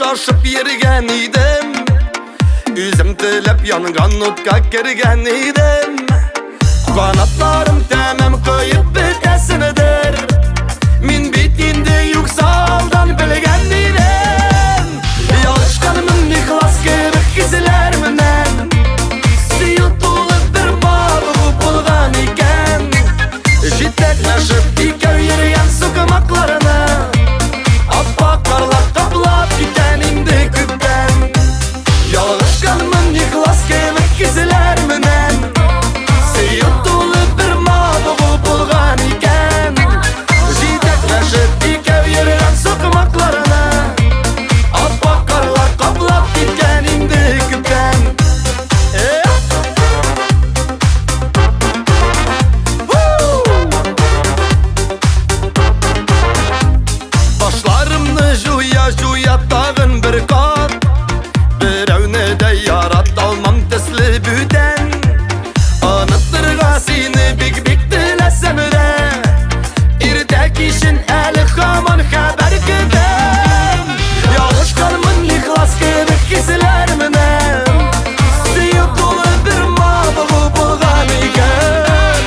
şaşıp yerigen idim. Üzüm tilep yangan otka kirgen idim. Kanatlarım temem koyup bitesinidir. Min bitinde yüksaldan bilgen idim. Yalışkanımın ihlas gibi izlerminen sıyıtılıp bir balığı bulgan iken. Jitekleşip ikev yerigen sıkımaklarını appak karlar kaplap giten indi küpten. Yalışkanımın ihlas gibi izlerminen sıyıtılıp bir balığı bulgan iken. Jitekleşip ikev yerigen sıkımaklarını appak karlar kaplap giten indi küpten. Başlarımны juya tağın bir kat. Birevne de yarat almam tesli büten. Anıttırga seni bik dilesem de İrdek işin eli kaman haber giden. Yalışkanımın ihlas gibi kisilermine sıyıtılı bir malığı bulgan iken.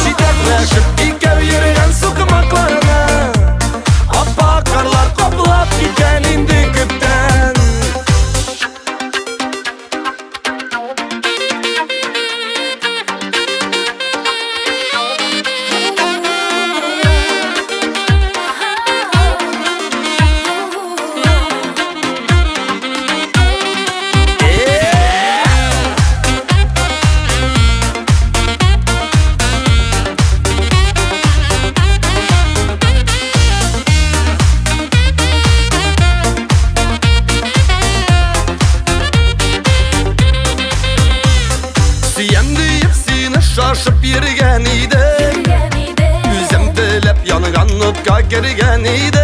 Şiddetleşip ikev yerigen sıkımaklarına appak karlar kaplap giden indi küpten. Siyem deyip seni şaşıp yerigen idim. Üzüm tilep yangan otka kirgen idim.